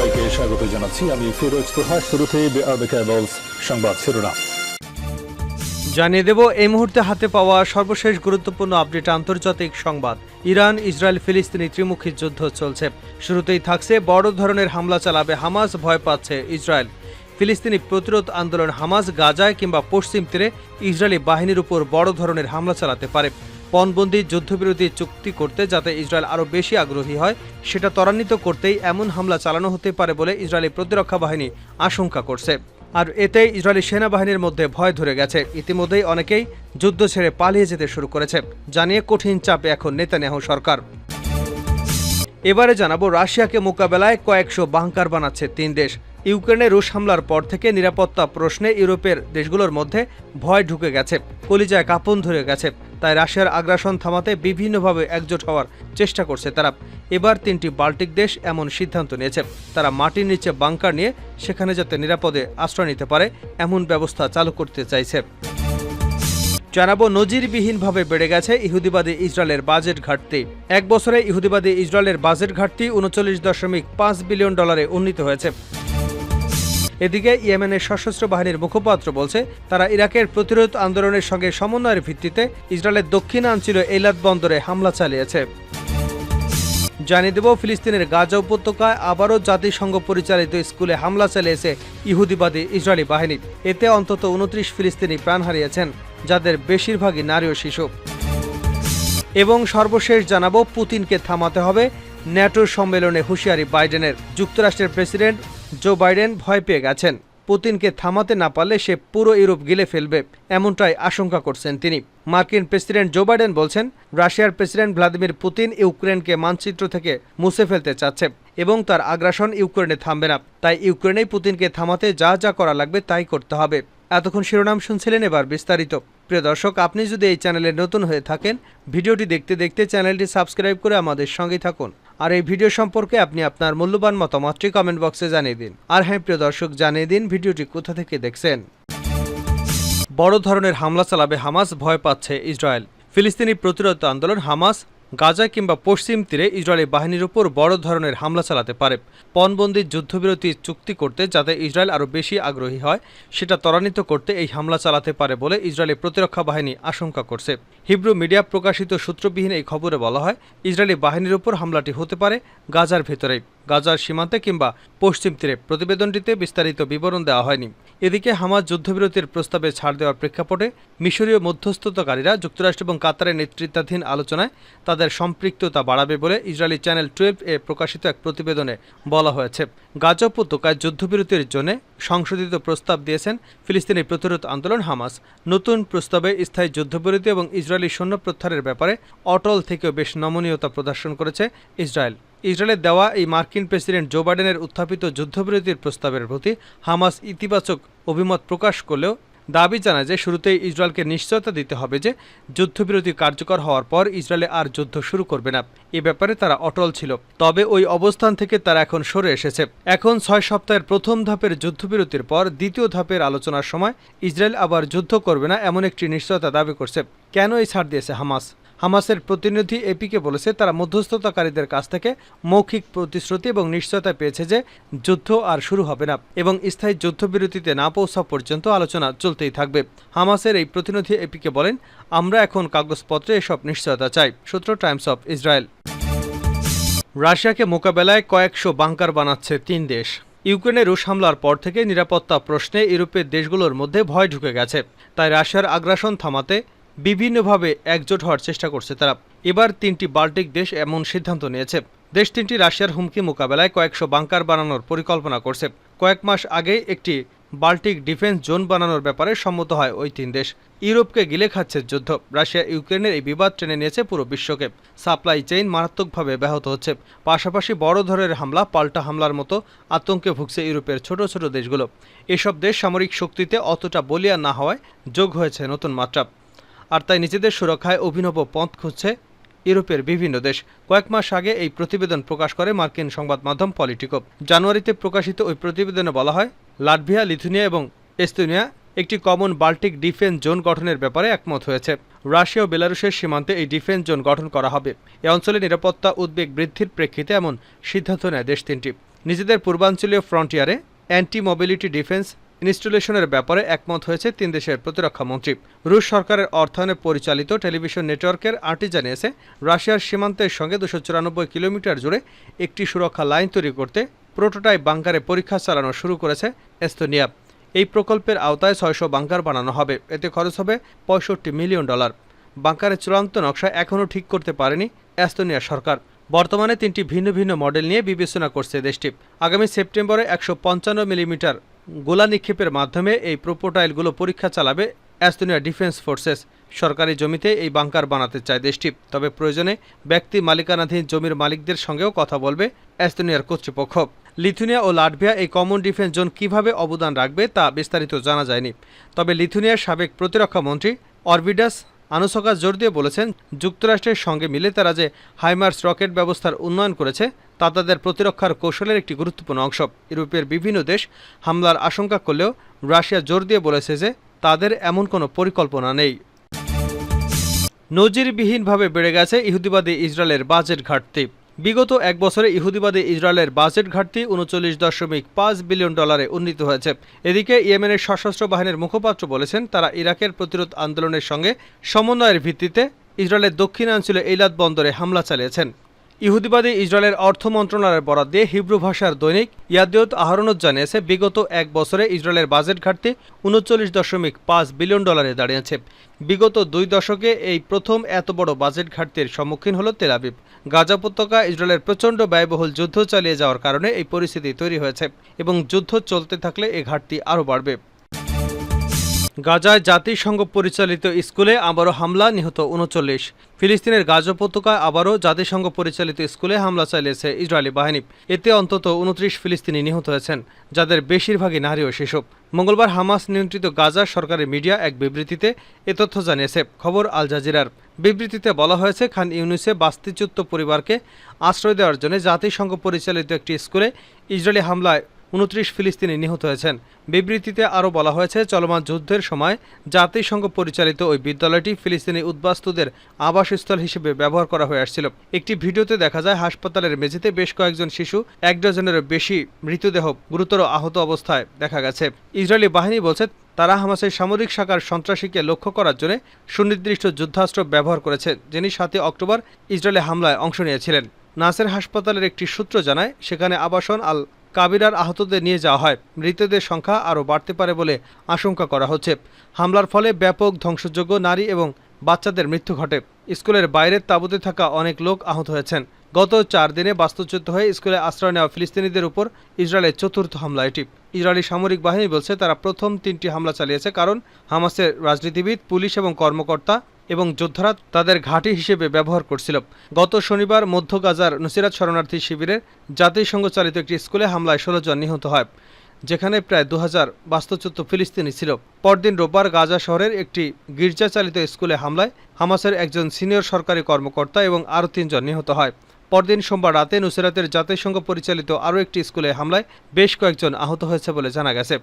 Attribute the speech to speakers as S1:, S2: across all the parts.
S1: সবাইকে স্বাগত জানাচ্ছি। আমি ফিরোজ তোহা। শুরুতেই সংবাদ শিরোনাম
S2: জানিয়ে দেব এই মুহূর্তে হাতে পাওয়া সর্বশেষ গুরুত্বপূর্ণ আপডেট। আন্তর্জাতিক সংবাদ। ইরান ইসরায়েল ফিলিস্তিনি ত্রিমুখী যুদ্ধ চলছে। শুরুতেই থাকছে বড় ধরনের হামলা চালাবে হামাস, ভয় পাচ্ছে ইসরায়েল। ফিলিস্তিনি প্রতিরোধ আন্দোলন হামাস গাজায় কিংবা পশ্চিম তীরে ইসরায়েলি বাহিনীর উপর বড় ধরনের হামলা চালাতে পারে। পণবন্দি যুদ্ধবিরতি চুক্তি করতে যাতে ইসরায়েল আরও বেশি আগ্রহী হয় সেটা ত্বরান্বিত করতেই এমন হামলা চালানো হতে পারে বলে ইসরায়েলি প্রতিরক্ষা বাহিনী আশঙ্কা করছে। আর এতেই ইসরায়েলি সেনাবাহিনীর মধ্যে ভয় ধরে গেছে। ইতিমধ্যেই অনেকেই যুদ্ধ ছেড়ে পালিয়ে যেতে শুরু করেছে, জানিয়ে কঠিন চাপে এখন নেতানিয়াহু সরকার। এবারে জানাবো রাশিয়াকে মোকাবেলায় কয়েকশো বাংকার বানাচ্ছে 3 দেশ। ইউক্রেনে রুশ হামলার পর থেকে নিরাপত্তা প্রশ্নে ইউরোপের দেশগুলোর মধ্যে ভয় ঢুকে গেছে, কলিজায় কাঁপন ধরে গেছে। তাই রাশিয়ার আগ্রাসন থামাতে বিভিন্নভাবে একজোট হওয়ার চেষ্টা করছে তারা। এবার 3টি বাল্টিক দেশ এমন সিদ্ধান্ত নিয়েছে, তারা মাটির নিচে বাংকার নিয়ে সেখানে যাতে নিরাপদে আশ্রয় নিতে পারে এমন ব্যবস্থা চালু করতে চাইছে। জানাবো নজিরবিহীনভাবে বেড়ে গেছে ইহুদিবাদী ইসরায়েলের বাজেট ঘাটতি। এক বছরে ইহুদিবাদী ইসরায়েলের বাজেট ঘাটতি 39.5 বিলিয়ন ডলারে উন্নীত হয়েছে। এদিকে ইয়েমেনের সশস্ত্র বাহিনীর মুখপাত্র বলছে তারা ইরাকের প্রতিরোধ আন্দোলনের সঙ্গে সমন্বয়ের ভিত্তিতে ইসরায়েলের দক্ষিণাঞ্চল এইলাত বন্দরে হামলা চালিয়েছে। জানিয়ে দেব ফিলিস্তিনের গাজা উপত্যকায় আবারও জাতিসংঘ পরিচালিত স্কুলে হামলা চালিয়েছে ইহুদিবাদী ইসরায়েলি বাহিনী। এতে অন্তত 29 ফিলিস্তিনি প্রাণ হারিয়েছেন, যাদের বেশিরভাগই নারী ও শিশু। এবং সর্বশেষ জানাবো পুতিনকে থামাতে হবে, ন্যাটোর সম্মেলনে হুঁশিয়ারি বাইডেনের। যুক্তরাষ্ট্রের প্রেসিডেন্ট জো বাইডেন ভয় পেয়ে গেছেন, পুতিনকে থামাতে না পারলে সে পুরো ইউরোপ গিলে ফেলবে, এমনটাই আশঙ্কা করছেন তিনি। মার্কিন প্রেসিডেন্ট জো বাইডেন বলছেন রাশিয়ার প্রেসিডেন্ট ভ্লাদিমির পুতিন ইউক্রেনকে মানচিত্র থেকে মুছে ফেলতে চাচ্ছে এবং তার আগ্রাসন ইউক্রেনে থামবে না। তাই ইউক্রেনেই পুতিনকে থামাতে যা যা করা লাগবে তাই করতে হবে। এতক্ষণ শিরোনাম শুনছিলেন, এবার বিস্তারিত। প্রিয় দর্শক, আপনি যদি এই চ্যানেলে নতুন হয়ে থাকেন, ভিডিওটি দেখতে দেখতে চ্যানেলটি সাবস্ক্রাইব করে আমাদের সঙ্গেই থাকুন। আর এই ভিডিও সম্পর্কে আপনি আপনার মূল্যবান মতামতটি কমেন্ট বক্সে জানিয়ে দিন। আর হ্যাঁ প্রিয় দর্শক, জানিয়ে দিন ভিডিওটি কোথা থেকে দেখছেন। বড় ধরনের হামলা চালাবে হামাস, ভয় পাচ্ছে ইসরায়েল। ফিলিস্তিনি প্রতিরোধ আন্দোলন হামাস গাজায় কিংবা পশ্চিম তীরে ইসরায়েলি বাহিনীর উপর বড় ধরনের হামলা চালাতে পারে। পণবন্দি যুদ্ধবিরতি চুক্তি করতে যাতে ইসরায়েল আরও বেশি আগ্রহী হয় সেটা ত্বরান্বিত করতে এই হামলা চালাতে পারে বলে ইসরায়েলি প্রতিরক্ষা বাহিনী আশঙ্কা করছে। হিব্রু মিডিয়া প্রকাশিত সূত্রবিহীন এই খবরে বলা হয় ইসরায়েলি বাহিনীর উপর হামলাটি হতে পারে গাজার ভেতরেই, গাজার সীমান্তে কিংবা পশ্চিম তীরে। প্রতিবেদনটিতে বিস্তারিত বিবরণ দেওয়া হয়নি। এদিকে হামাস যুদ্ধবিরতির প্রস্তাবে ছাড় দেওয়ার প্রেক্ষাপটে মিশরীয় মধ্যস্থতাকারীরা যুক্তরাষ্ট্র এবং কাতারের নেতৃত্বাধীন আলোচনায় তাদের সম্পৃক্ততা বাড়াবে বলে ইসরায়েলি চ্যানেল 12 এ প্রকাশিত এক প্রতিবেদনে বলা হয়েছে। গাজা উপত্যকায় যুদ্ধবিরতির জন্য সংশোধিত প্রস্তাব দিয়েছেন ফিলিস্তিনি প্রতিরোধ আন্দোলন হামাস। নতুন প্রস্তাবে স্থায়ী যুদ্ধবিরতি এবং ইসরায়েলি সৈন্য প্রত্যাহারের ব্যাপারে অটল থেকেও বেশ নমনীয়তা প্রদর্শন করেছে ইসরায়েল। ইসরায়েলের দেওয়া এই মার্কিন প্রেসিডেন্ট জো বাইডেনের উত্থাপিত যুদ্ধবিরতির প্রস্তাবের প্রতি হামাস ইতিবাচক অভিমত প্রকাশ করলেও দাবি জানায় যে শুরুতেই ইসরায়েলকে নিশ্চয়তা দিতে হবে যে যুদ্ধবিরতি কার্যকর হওয়ার পর ইসরায়েলে আর যুদ্ধ শুরু করবে না। এ ব্যাপারে তারা অটল ছিল, তবে ওই অবস্থান থেকে তারা এখন সরে এসেছে। এখন 6 সপ্তাহের প্রথম ধাপের যুদ্ধবিরতির পর দ্বিতীয় ধাপের আলোচনার সময় ইসরায়েল আবার যুদ্ধ করবে না এমন একটি নিশ্চয়তা দাবি করছে। কেন এই ছাড় দিয়েছে হামাস? হামাসের প্রতিনিধি এপিকে বলেছে তারা মধ্যস্থতাকারীদের কাছ থেকে মৌখিক প্রতিশ্রুতি এবং নিশ্চয়তা পেয়েছে যে যুদ্ধ আর শুরু হবে না এবং স্থায়ী যুদ্ধবিরতিতে না পৌঁছা পর্যন্ত আলোচনা চলতেই থাকবে। হামাসের এই প্রতিনিধি এপিকে বলেন, আমরা এখন কাগজপত্রে এসব নিশ্চয়তা চাই। সূত্র টাইমস অফ ইসরায়েল। রাশিয়াকে মোকাবেলায় কয়েকশো বাংকার বানাচ্ছে 3 দেশ। ইউক্রেনে রুশ হামলার পর থেকে নিরাপত্তা প্রশ্নে ইউরোপের দেশগুলোর মধ্যে ভয় ঢুকে গেছে। তাই রাশিয়ার আগ্রাসন থামাতে বিভিন্নভাবে একজোট হওয়ার চেষ্টা করছে তারা। এবার 3টি বাল্টিক দেশ এমন সিদ্ধান্ত নিয়েছে। দেশ 3টি রাশিয়ার হুমকি মোকাবেলায় কয়েকশো বাংকার বানানোর পরিকল্পনা করছে। কয়েক মাস আগে একটি বাল্টিক ডিফেন্স জোন বানানোর ব্যাপারে সম্মত হয় ওই 3 দেশ। ইউরোপকে গিলে খাচ্ছে যুদ্ধ। রাশিয়া ইউক্রেনের এই বিবাদ টেনে নিয়েছে পুরো বিশ্বকে। সাপ্লাই চেইন মারাত্মকভাবে ব্যাহত হচ্ছে। পাশাপাশি বড় ধরনের হামলা, পাল্টা হামলার মতো আতঙ্কে ভুগছে ইউরোপের ছোট ছোট দেশগুলো। এসব দেশ সামরিক শক্তিতে অতটা বলিয়ান না হওয়ায় যোগ হয়েছে নতুন মাত্রা। আর তাই নিজেদের সুরক্ষায় অভিনব পথ খুঁজছে ইউরোপের বিভিন্ন দেশ। কয়েক মাস আগে এই প্রতিবেদন প্রকাশ করে মার্কিন সংবাদ মাধ্যম পলিটিকো। জানুয়ারিতে প্রকাশিত ওই প্রতিবেদনে বলা হয় লাটভিয়া, লিথুনিয়া এবং এস্তোনিয়া একটি কমন বাল্টিক ডিফেন্স জোন গঠনের ব্যাপারে একমত হয়েছে। রাশিয়া ও বেলারুশের সীমান্তে এই ডিফেন্স জোন গঠন করা হবে। এ অঞ্চলে নিরাপত্তা উদ্বেগ বৃদ্ধির প্রেক্ষিতে এমন সিদ্ধান্ত নেয় দেশ 3টি। নিজেদের পূর্বাঞ্চলীয় ফ্রন্টিয়ারে অ্যান্টি মোবিলিটি ডিফেন্স ইনস্টলেশনের ব্যাপারে একমত হয়েছে তিন দেশের প্রতিরক্ষা মন্ত্রী। রুশ সরকারের অর্থায়নে পরিচালিত টেলিভিশন নেটওয়ার্কের আরটি জানিয়েছে, রাশিয়ার সীমান্তের সঙ্গে 294 কিলোমিটার জুড়ে একটি সুরক্ষা লাইন তৈরি করতে প্রোটোটাইপ বাংকারে পরীক্ষা চালানো শুরু করেছে এস্তোনিয়া। এই প্রকল্পের আওতায় 600 বাংকার বানানো হবে। এতে খরচ হবে $65 মিলিয়ন। বাংকারের চূড়ান্ত নকশা এখনও ঠিক করতে পারেনি এস্তোনিয়া সরকার। বর্তমানে 3টি ভিন্ন ভিন্ন মডেল নিয়ে বিবেচনা করছে দেশটি। আগামী সেপ্টেম্বরে 155 মিলিমিটার গোলা নিক্ষেপের মাধ্যমে এই প্রোটোটাইলগুলো পরীক্ষা চালাবে এস্তোনিয়া ডিফেন্স ফোর্সেস। সরকারি জমিতে এই বাংকার বানাতে চায় দেশটি। তবে প্রয়োজনে ব্যক্তি মালিকানাধীন জমির মালিকদের সঙ্গেও কথা বলবে এস্তোনিয়ার কর্তৃপক্ষ। লিথুনিয়া ও লাটভিয়া এই কমন ডিফেন্স জোন কীভাবে অবদান রাখবে তা বিস্তারিত জানা যায়নি। তবে লিথুনিয়ার সাবেক প্রতিরক্ষা মন্ত্রী অরবিডাস আনুসকাস জোর দিয়ে বলেছেন, যুক্তরাষ্ট্রের সঙ্গে মিলে তারা যে হাইমার্স রকেট ব্যবস্থার উন্নয়ন করেছে তা তাদের প্রতিরক্ষার কৌশলের একটি গুরুত্বপূর্ণ অংশ। ইউরোপের বিভিন্ন দেশ হামলার আশঙ্কা করলেও রাশিয়া জোর দিয়ে বলেছে যে তাদের এমন কোনো পরিকল্পনা নেই। নজিরবিহীনভাবে বেড়ে গেছে ইহুদিবাদী ইসরায়েলের বাজেট ঘাটতি। বিগত এক বছরে ইহুদিবাদী ইসরায়েলের বাজেট ঘাটতি $39.5 বিলিয়ন উন্নীত হয়েছে। এদিকে ইয়েমেনের সশস্ত্র বাহিনীর মুখপাত্র বলেছেন, তারা ইরাকের প্রতিরোধ আন্দোলনের সঙ্গে সমন্বয়ের ভিত্তিতে ইসরায়েলের দক্ষিণাঞ্চলে এইলাত বন্দরে হামলা চালিয়েছেন। ইহুদিবাদী ইসরায়েলের অর্থ মন্ত্রণালয়ের বরাদ দিয়ে হিব্রু ভাষার দৈনিক ইয়াদিওত আহরণত জানিয়েছে, বিগত এক বছরে ইসরায়েলের বাজেট ঘাটতি $39.5 বিলিয়ন দাঁড়িয়েছে। বিগত 2 দশকে এই প্রথম এত বড় বাজেট ঘাটতির সম্মুখীন হল তেল আবিব। গাজা উপত্যকা ইসরায়েলের প্রচণ্ড ব্যয়বহুল যুদ্ধ চালিয়ে যাওয়ার কারণে এই পরিস্থিতি তৈরি হয়েছে এবং যুদ্ধ চলতে থাকলে এই ঘাটতি আরও বাড়বে। গাজায় জাতিসংঘ পরিচালিত স্কুলে আবারও হামলা, নিহত 39। ফিলিস্তিনের গাজা উপত্যকায় আবারও জাতিসংঘ পরিচালিত স্কুলে হামলা চালিয়েছে ইসরায়েলি বাহিনী। এতে অন্তত 29 ফিলিস্তিনি নিহত হয়েছেন, যাদের বেশিরভাগই নারী ও শিশু। মঙ্গলবার হামাস নিয়ন্ত্রিত গাজার সরকারি মিডিয়া এক বিবৃতিতে এ তথ্য জানিয়েছে। খবর আল জাজিরার। বিবৃতিতে বলা হয়েছে, খান ইউনিসে বাস্তিচ্যুত পরিবারকে আশ্রয় দেওয়ার জন্য জাতিসংঘ পরিচালিত একটি স্কুলে ইসরায়েলি হামলায় 29 ফিলিস্তিনি নিহত হয়েছেন। বিবৃতিতে আরও বলা হয়েছে, চলমান যুদ্ধের সময় জাতিসংঘ পরিচালিত ওই বিদ্যালয়টি ফিলিস্তিনি উদ্বাস্তুদের আবাসস্থল হিসেবে ব্যবহার করা হয়ে আসছিল। একটি ভিডিওতে দেখা যায়, হাসপাতালের মেঝেতে বেশ কয়েকজন শিশু, 1 ডজনেরও বেশি মৃতদেহ গুরুতর আহত অবস্থায় দেখা গেছে। ইসরায়েলি বাহিনী বলছে, তারা হামাসের সামরিক শাখার সন্ত্রাসীকে লক্ষ্য করার জন্য সুনির্দিষ্ট যুদ্ধাস্ত্র ব্যবহার করেছে, যিনি 7 অক্টোবর ইসরায়েলি হামলায় অংশ নিয়েছিলেন। নাসের হাসপাতালের একটি সূত্র জানায়, সেখানে আবাসন আল কাবিরার আহতদের নিয়ে যাওয়া হয়। মৃতদের সংখ্যা আরও বাড়তে পারে বলে আশঙ্কা করা হচ্ছে। হামলার ফলে ব্যাপক ধ্বংসযোগ্য, নারী এবং বাচ্চাদের মৃত্যু ঘটে। স্কুলের বাইরের তাঁবুতে থাকা অনেক লোক আহত হয়েছেন। গত 4 দিনে বাস্তুচ্যুত হয়ে স্কুলে আশ্রয় নেওয়া ফিলিস্তিনিদের উপর ইসরায়েলের চতুর্থ হামলা এটি। ইসরায়েলি সামরিক বাহিনী বলছে, তারা প্রথম 3টি হামলা চালিয়েছে কারণ হামাসের রাজনীতিবিদ, পুলিশ এবং কর্মকর্তা এবং যোদ্ধারা তাদের ঘাঁটি হিসেবে ব্যবহার করছিল। গত শনিবার মধ্য গাজার নুসিরাত শরণার্থী শিবিরের জাতিসংঘ চালিত একটি স্কুলে হামলায় 16 জন নিহত হয়, যেখানে প্রায় 2000 বাস্তুচ্যুত ফিলিস্তিনি ছিল। পরদিন রোববার গাজা শহরের একটি গির্জা চালিত স্কুলে হামলায় হামাসের একজন সিনিয়র সরকারি কর্মকর্তা এবং আরও 3 জন নিহত হয়। পরদিন সোমবার রাতে নুসিরাতের জাতিসংঘ পরিচালিত আরও একটি স্কুলে হামলায় বেশ কয়েকজন আহত হয়েছে বলে জানা গেছে।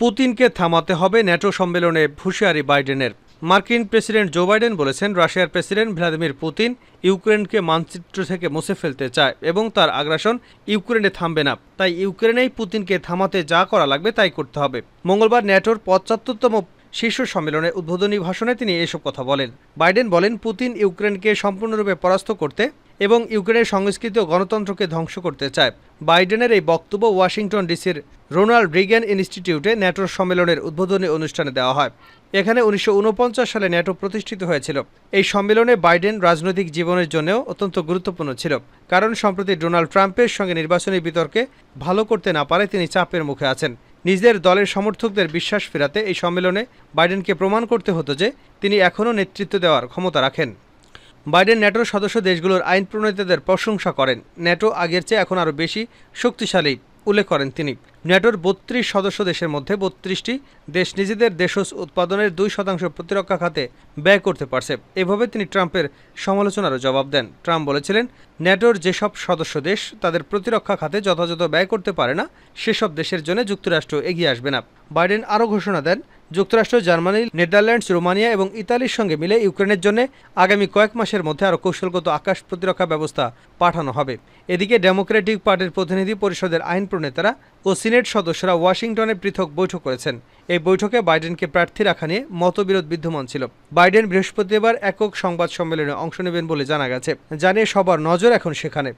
S2: পুতিনকে থামাতে হবে, ন্যাটো সম্মেলনে হুঁশিয়ারি বাইডেনের। মার্কিন প্রেসিডেন্ট জো বাইডেন বলেছেন, রাশিয়ার প্রেসিডেন্ট ভ্লাদিমির পুতিন ইউক্রেনকে মানচিত্র থেকে মুছে ফেলতে চায় এবং তার আগ্রাসন ইউক্রেনে থামবে না। তাই ইউক্রেনেই পুতিনকে থামাতে যা করা লাগবে তাই করতে হবে। মঙ্গলবার ন্যাটোর 75তম শীর্ষ সম্মেলনে উদ্বোধনী ভাষণে তিনি এসব কথা বলেন। বাইডেন বলেন, পুতিন ইউক্রেনকে সম্পূর্ণরূপে পরাস্ত করতে এবং ইউক্রেনের সংস্কৃতি ও গণতন্ত্রকে ধ্বংস করতে চায়। বাইডেনের এই বক্তব্য ওয়াশিংটন ডিসির রোনাল্ড রিগ্যান ইনস্টিটিউটে ন্যাটোর সম্মেলনের উদ্বোধনী অনুষ্ঠানে দেওয়া হয়। এখানে 1949 সালে ন্যাটো প্রতিষ্ঠিত হয়েছিল। এই সম্মেলনে বাইডেন রাজনৈতিক জীবনের জন্যও অত্যন্ত গুরুত্বপূর্ণ ছিল, কারণ সম্প্রতি ডোনাল্ড ট্রাম্পের সঙ্গে নির্বাচনী বিতর্কে ভালো করতে না পারে তিনি চাপের মুখে আছেন। নিজের দলের সমর্থকদের বিশ্বাস ফেরাতে এই সম্মেলনে বাইডেনকে প্রমাণ করতে হতো যে তিনি এখনও নেতৃত্ব দেওয়ার ক্ষমতা রাখেন। বাইডেন ন্যাটোর সদস্য দেশগুলোর আইন প্রণেতাদের প্রশংসা করেন। ন্যাটো আগের চেয়ে এখন আরও বেশি শক্তিশালী উল্লেখ করেন তিনি। ন্যাটোর 32 সদস্য দেশের মধ্যে 32টি দেশ নিজেদের দেশজ উৎপাদনের 2% প্রতিরক্ষা খাতে ব্যয় করতে পারছে। এভাবে তিনি ট্রাম্পের সমালোচনারও জবাব দেন। ট্রাম্প বলেছিলেন, ন্যাটোর যেসব সদস্য দেশ তাদের প্রতিরক্ষা খাতে যথাযথ ব্যয় করতে পারে না, সেসব দেশের জন্য যুক্তরাষ্ট্র এগিয়ে আসবে না। বাইডেন আরও ঘোষণা দেন, যুক্তরাষ্ট্র, জার্মানি, নেদারল্যান্ডস, রোমানিয়া এবং ইতালির সঙ্গে মিলে ইউক্রেনের জন্য আগামী কয়েক মাসের মধ্যে আরও কৌশলগত আকাশ প্রতিরক্ষা ব্যবস্থা পাঠানো হবে। এদিকে ডেমোক্রেটিক পার্টির প্রতিনিধি পরিষদের আইন প্রণেতারা ও সিনেট সদস্যরা ওয়াশিংটনে পৃথক বৈঠক করেছেন। এই বৈঠকে বাইডেনকে প্রার্থী রাখা নিয়ে মতবিরোধ বিদ্যমান ছিল। বাইডেন বৃহস্পতিবার একক সংবাদ সম্মেলনে অংশ নেবেন বলে জানা গেছে, জানিয়ে সবার নজর এখন সেখানে।